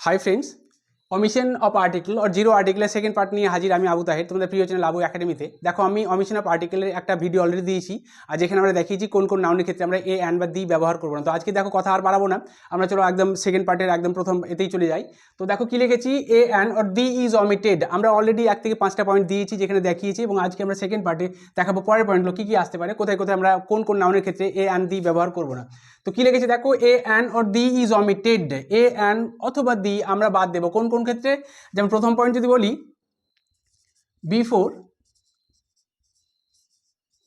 High friends, omission of article আর zero আর্টিকেলের second part নিয়ে হাজির আমি আবু তাহের, তোমাদের প্রিয় চ্যানেল আবু একাডেমিতে। দেখো, আমি অমিশন অফ আর্টিকেলের একটা ভিডিও অলরেডি দিয়েছি, আর যেখানে আমরা দেখিয়েছি কোন কোন নাউনের ক্ষেত্রে আমরা এ অ্যান্ড বা দি ব্যবহার করবো না। তো আজকে দেখো, কথা আর বাড়াবো না, আমরা চলো একদম সেকেন্ড পার্টের একদম প্রথম এতেই চলে যাই। তো দেখো কি লিখেছি, a and or the is omitted. আমরা অলরেডি 1 থেকে 5টা পয়েন্ট দিয়েছি যেখানে দেখিয়েছি, এবং আজকে আমরা সেকেন্ড পার্টে দেখাবো পরের পয়েন্টগুলো কী কী আসতে পারে, কোথায় কোথায় আমরা কোন কোন নাউনের ক্ষেত্রে এ অ্যান্ড দি ব্যবহার করবো না। তো কি লিখেছি দেখো, a and or the is omitted. A and অথবা দি আমরা বাদ দেবো কোন কোন ক্ষেত্রে। যেমন প্রথম পয়েন্ট যদি বলি, before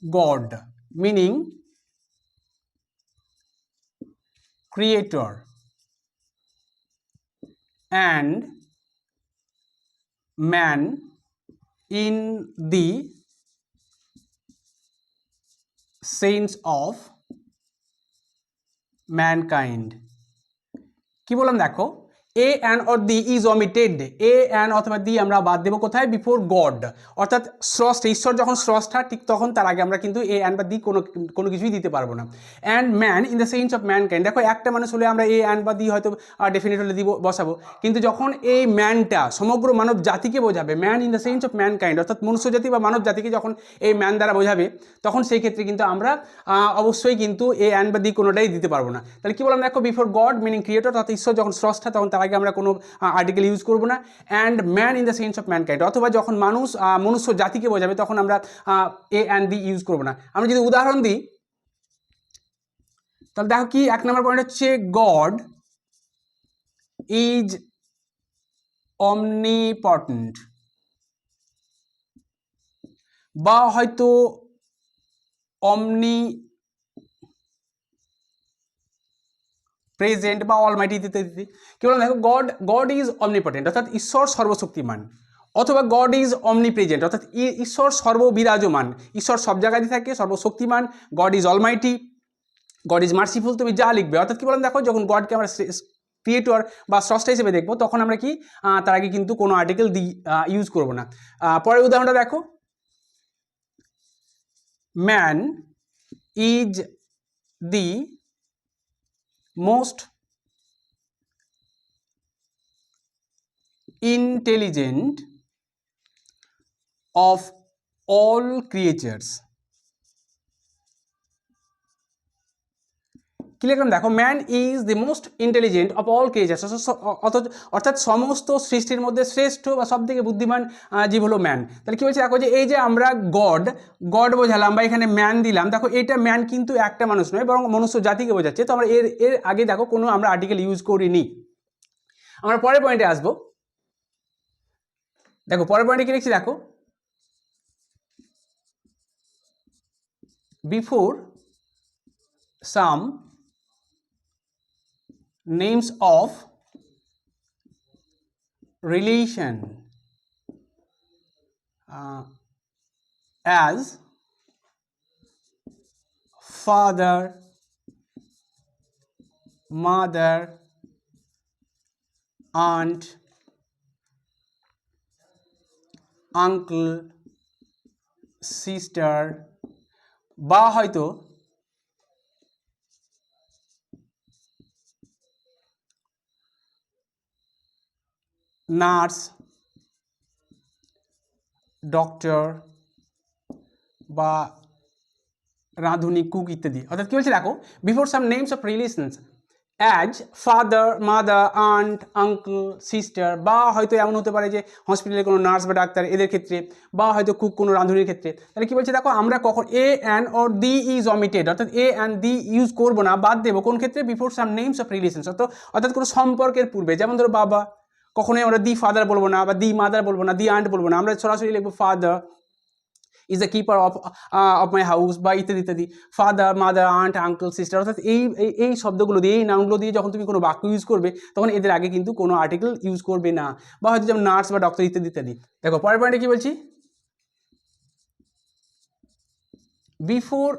god meaning creator and man in the sense of mankind। কি বললাম দেখো, a and or the is omitted. A and অথবা দি আমরা বাদ দেবো কোথায়, বিফোর গড, অর্থাৎ স্রষ্টা, ঈশ্বর যখন স্রষ্টা ঠিক তখন তার আগে আমরা কিন্তু এ অ্যান্ড বা দি কোনো কিছুই দিতে পারবো না। And man in the sense of mankind. দেখো, একটা মানুষ হলে আমরা এ অ্যান্ড বা দি হয়তো ডেফিনেটলি দিব বসাবো, কিন্তু যখন এই ম্যানটা সমগ্র মানব জাতিকে বোঝাবে, man in the sense of mankind অর্থাৎ মনুষ্য জাতি বা মানব জাতিকে যখন এই ম্যান দ্বারা বোঝাবে, তখন সেই ক্ষেত্রে কিন্তু আমরা অবশ্যই কিন্তু এ অ্যান্ড বা দি কোনোটাই দিতে পারবো না। তাহলে কি বললাম দেখো, বিফোর গড মিনিং ক্রিয়েটর, অর্থাৎ ঈশ্বর যখন স্রষ্টা তখন তার আগে আমরা কোনো আর্টিকেল ইউজ করবো না। And man in the sense of mankind, অথবা যখন মানুষ মনুষ্য জাতিকে বোঝাবে তখন আমরা এ অ্যান্ড দি ইউজ করবো না। আমরা যদি উদাহরণ দিই, তাহলে দেখো কি 1 নম্বর পয়েন্ট হচ্ছে, গড ইজ অমনিপটেন্ট, বা হয়তো অমনি প্রেজেন্ট বা অলমাইটি ইত্যাদি। কি বললাম দেখো, গড ইজ অমনিপটেন্ট অর্থাৎ ঈশ্বর সর্বশক্তিমান, অথবা গড ইজ অমনি প্রেজেন্ট অর্থাৎ ঈশ্বর সর্ববিরাজমান, ঈশ্বর সব জায়গায় থাকে, সর্বশক্তিমান। God is Almighty, god is merciful, তুমি যা লিখবে। অর্থাৎ কি বললাম দেখো, যখন গডকে আমরা ক্রিয়েটর বা স্রষ্টা হিসেবে দেখবো, তখন আমরা কি তার আগে কিন্তু কোনো আর্টিকেল ইউজ করবো না। পরের উদাহরণটা দেখো, man is the most intelligent of all creatures। কি লিখলাম দেখো, man is the most intelligent of all creatures, অর্থাৎ সমস্ত সৃষ্টির মধ্যে শ্রেষ্ঠ বা সব থেকে বুদ্ধিমান জীব হলো ম্যান। তাহলে কি বলছে দেখো, যে এই যে আমরা গড বোঝালাম বা এখানে ম্যান দিলাম, দেখো এটা ম্যান কিন্তু একটা মানুষ নয়, বরং মনুষ্য জাতিকে বোঝাচ্ছে। তো আমরা এর আগে দেখো কোনো আমরা আর্টিকেল ইউজ করিনি। আমরা পরের পয়েন্টে আসবো। দেখো পরের পয়েন্টে কি লিখছি দেখো, before some names of relation as father, mother, aunt, uncle, sister, বা হয়তো নার্স, ডক্টর বা রাঁধুনি, কুক ইত্যাদি। অর্থাৎ কী বলছে দেখো, before some names of relations as father, mother, aunt, uncle, sister, বা হয়তো এমন হতে পারে যে হসপিটালে কোনো নার্স বা ডাক্তার এদের ক্ষেত্রে, বা হয়তো কুক কোনো রাঁধুনির ক্ষেত্রে। তাহলে কী বলছে দেখো, আমরা কখন a and or the is omitted অর্থাৎ এ অ্যান্ড দি ইউজ করবো না, বাদ দেবো কোন ক্ষেত্রে, before some names of relations, অর্থাৎ কোনো সম্পর্কের পূর্বে। যেমন ধরো বাবা, কখনোই আমরা দি ফাদার বলবো না, বা দি মাদার বলবো না, দি আন্ট বলবো না, আমরা সরাসরি লিখবো father is the keeper of my house, বা ইত্যাদি ইত্যাদি। Father, mother, aunt, uncle, sister, অর্থাৎ এই শব্দগুলো দিয়ে, এই নাউনগুলো দিয়ে যখন তুমি কোনো বাক্য ইউজ করবে, তখন এদের আগে কিন্তু কোনো আর্টিকেল ইউজ করবে না, বা হয়তো যেমন নার্স বা ডক্টর ইত্যাদি ইত্যাদি। দেখো পরের পয়েন্টে কি বলছি, বিফোর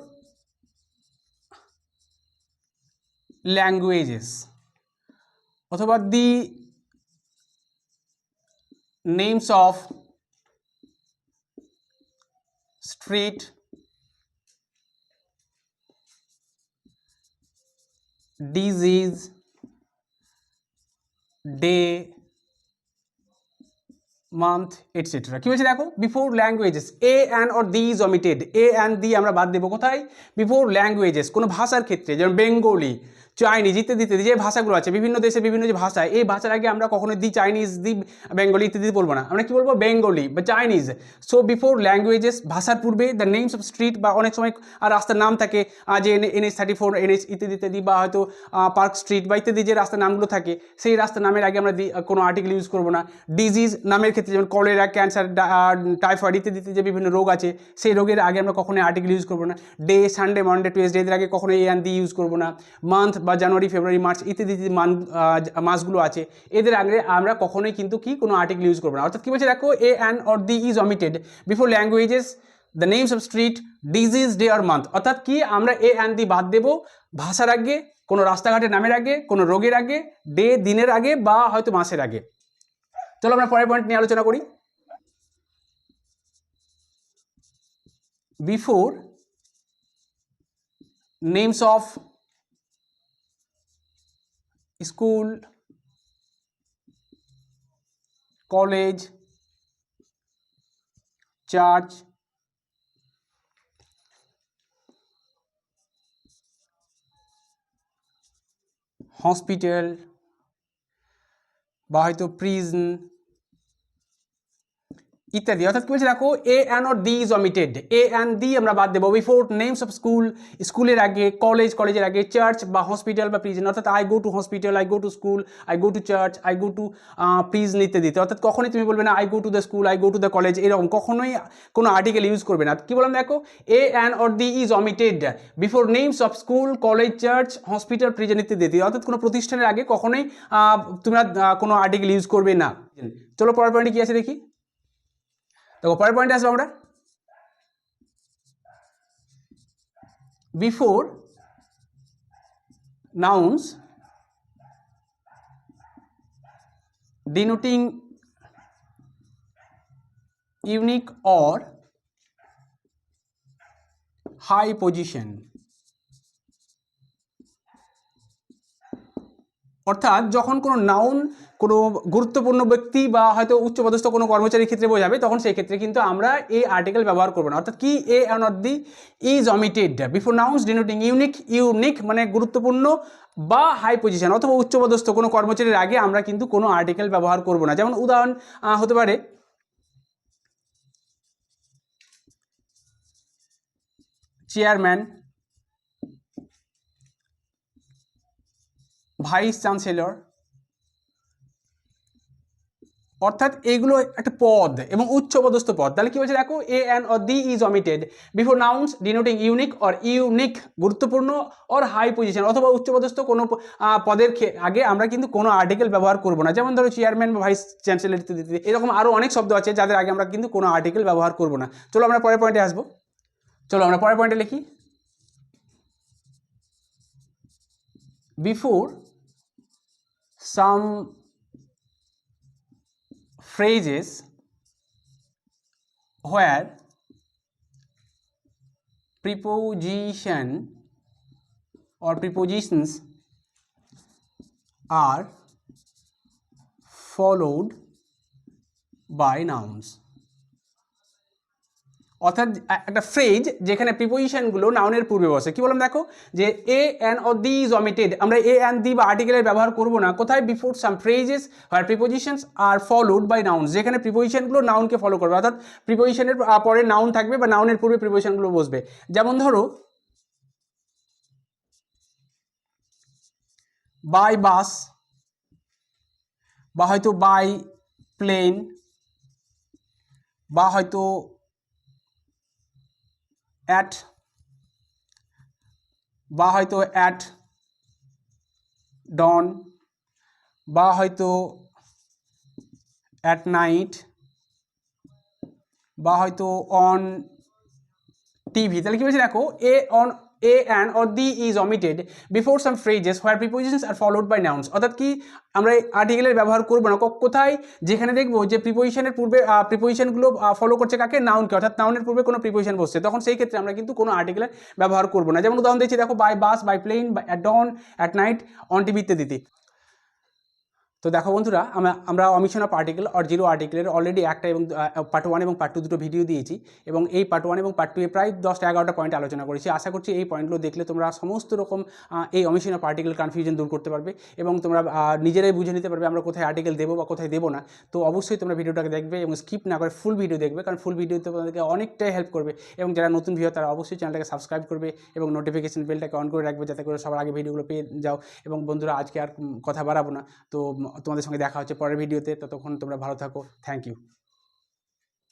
ল্যাঙ্গুয়েজেস অথবা the names of street, disease, day, month etcetera. কি বলছে দেখো, before languages a and or the is omitted, a and the আমরা বাদ দেবো কোথায়, বিফোর ল্যাঙ্গুয়েজেস, কোনো ভাষার ক্ষেত্রে, যেমন বেঙ্গলি, চাইনিজ ইত্যাদি ইত্যাদি যে ভাষাগুলো আছে বিভিন্ন দেশে বিভিন্ন যে ভাষা, এই ভাষার আগে আমরা কখনো দি চাইনিজ, দি বেঙ্গলি ইত্যাদি বলবো না, আমরা কি বলবো, বেঙ্গলি বা চাইনিজ। সো বিফোর ল্যাঙ্গুয়েজেস, ভাষার পূর্বে দ্য নেমস অফ স্ট্রিট, বা অনেক সময় আর রাস্তার নাম থাকে যে NH-34 NH ইত্যাদি ইত্যাদি, বা হয়তো পার্ক স্ট্রিট বা ইত্যাদি যে রাস্তার নামগুলো থাকে, সেই রাস্তার নামের আগে আমরা কোনো আর্টিকেল ইউজ করবো না। ডিজিজ নামের ক্ষেত্রে যেমন কলেরা, ক্যান্সার, টাইফয়েড ইত্যাদি যে বিভিন্ন রোগ আছে, সেই রোগের আগে আমরা কখনোই আর্টিকেল ইউজ করবো না। ডে, সানডে, মানডে, টুয়েসডে এদের আগে কখনো এ অ্যান্ড দি ইউজ করবো না। মান্থ বা জানুয়ারি, ফেব্রুয়ারি, মার্চ ইত্যাদি মাসগুলো আছে, এদের আগে আমরা কখনোই কিন্তু কি কোনো আর্টিকেল ইউজ করবো না। অর্থাৎ কি বলছে দেখো, a and or the is omitted before languages, the names of street, disease, day আর মান্থ। অর্থাৎ কি আমরা এ অ্যান্ড দি বাদ দেবো ভাষার আগে, কোনো রাস্তাঘাটের নামের আগে, কোনো রোগের আগে, ডে দিনের আগে, বা হয়তো মাসের আগে। চলো আমরা পরের পয়েন্ট নিয়ে আলোচনা করি। Before names of school, college, church, hospital, বা হয়তো প্রিজন ইত্যাদি। অর্থাৎ কি বলছে দেখো, a and or the is omitted, a and the আমরা বাদ দেবো বিফোর নেমস অফ স্কুল, স্কুলের আগে, কলেজ, কলেজের আগে, চার্চ বা হসপিটাল বা প্রিজন। অর্থাৎ I go to hospital, I go to school, I go to church, I go to prison ইত্যাদি। অর্থাৎ কখনোই তুমি বলবে না I go to the school, I go to the college, এরকম কখনোই কোনো আর্টিকেল ইউজ করবে না। কি বললাম দেখো, a and or the is omitted before names of school, college, church, hospital, prison ইত্যাদি। অর্থাৎ কোনো প্রতিষ্ঠানের আগে কখনোই তোমরা কোনো আর্টিকেল ইউজ করবে না। চলো পরের পয়েন্টে কি আছে দেখি। দেখো পরের পয়েন্টে আসবো আমরা। Before nouns denoting unique or high position. অর্থাৎ যখন কোনো নাউন কোনো গুরুত্বপূর্ণ ব্যক্তি বা হয়তো উচ্চপদস্থ কোনো কর্মচারীর ক্ষেত্রে বোঝাবে, তখন সেই ক্ষেত্রে কিন্তু আমরা এই আর্টিকেল ব্যবহার করবো না। অর্থাৎ কি, a and or the is omitted before nouns denoting unique, unique মানে গুরুত্বপূর্ণ বা হাই পজিশন অথবা উচ্চপদস্থ কোনো কর্মচারীর আগে আমরা কিন্তু কোনো আর্টিকেল ব্যবহার করবো না। যেমন উদাহরণ হতে পারে চেয়ারম্যান, ভাইস চ্যান্সেলর। অর্থাৎ এইগুলো একটা পদ এবং উচ্চপদস্থ পদ। তাহলে কি বলছে দেখো, a and or the is omitted before nouns denoting unique or unique গুরুত্বপূর্ণ অর হাই পজিশন অথবা উচ্চপদস্থ কোনো পদের আগে আমরা কিন্তু কোনো আর্টিকেল ব্যবহার করবো না। যেমন ধরো চেয়ারম্যান বা ভাইস চ্যান্সেলর ইত্যাদি। এরকম আরও অনেক শব্দ আছে যাদের আগে আমরা কিন্তু কোনো আর্টিকেল ব্যবহার করবো না। চলো আমরা পরের পয়েন্টে আসবো। চলো আমরা পরের পয়েন্টে লিখি। Before some phrases where preposition or prepositions are followed by nouns। অর্থাৎ একটা ফ্রেজ যেখানে প্রিপোজিশনগুলো নাউনের পূর্বে বসে। কি বললাম দেখো, যে a and or the is omitted, আমরা এ অ্যান্ড দি বা আর্টিকেলের ব্যবহার করবো না। কোথায়, before some phrases or prepositions R followed by nouns, যেখানে প্রিপোজিশনগুলো নাউনকে ফলো করবে। অর্থাৎ প্রিপোজিশনের পরে নাউন থাকবে বা নাউনের পূর্বে প্রিপোজিশনগুলো বসবে। যেমন ধরো বাই বাস, বা হয়তো বাই প্লেন, বা হয়তো অ্যাট, বা হয়তো অ্যাট ডন, বা হয়তো অ্যাট নাইট, বা হয়তো অন টিভি। তাহলে কি বলছে দেখো, a and or the is omitted before some phrases where prepositions R followed by nouns. অর্থাৎ কি, আমরা আর্টিকেলের ব্যবহার করবো না কোথায়, যেখানে দেখবো যে প্রিপোজিশনের পূর্বে প্রিপোজিশনগুলো ফলো করছে কাকে, নাউনকে। অর্থাৎ নাউনের পূর্বে কোনো প্রিপোজিশন বসছে, তখন সেই ক্ষেত্রে আমরা কিন্তু কোনো আর্টিকেলের ব্যবহার করবো না। যেমন উদাহরণ দিচ্ছি দেখো, by bus, by plane, by at dawn, at night, on TV ইত্যাদি। তো দেখো বন্ধুরা, আমরা omission of article or zero আর্টিকেলের অলরেডি একটা এবং পার্ট 1 এবং পার্ট 2 দুটো ভিডিও দিয়েছি, এবং এই পার্ট 1 এবং পার্ট 2 এ প্রায় 10-11টা পয়েন্ট আলোচনা করেছি। আশা করছি এই পয়েন্টগুলো দেখলে তোমরা সমস্ত রকম এই অমিশন অফ আর্টিকেল কনফিউশন দূর করতে পারবে, এবং তোমরা নিজেরাই বুঝে নিতে পারবে আমরা কোথায় আর্টিকেল দেবো বা কোথায় দেবো না। তো অবশ্যই তোমরা ভিডিওটাকে দেখবে এবং স্কিপ না করে ফুল ভিডিও দেখবে, কারণ ফুল ভিডিও তোমাদেরকে অনেকটাই হেল্প করবে। এবং যারা নতুন ভিডিও তারা অবশ্যই চ্যানেলটাকে সাবস্ক্রাইব করবে এবং নোটিফিকেশন বেলটাকে অন করে রাখবে, যাতে করে সবার আগে ভিডিওগুলো পেয়ে যাও। এবং বন্ধুরা, আজকে আর কথা বাড়াবো না, তো তোমাদের সঙ্গে দেখা হচ্ছে পরের ভিডিওতে। ততক্ষণ তোমরা ভালো থাকো। Thank you.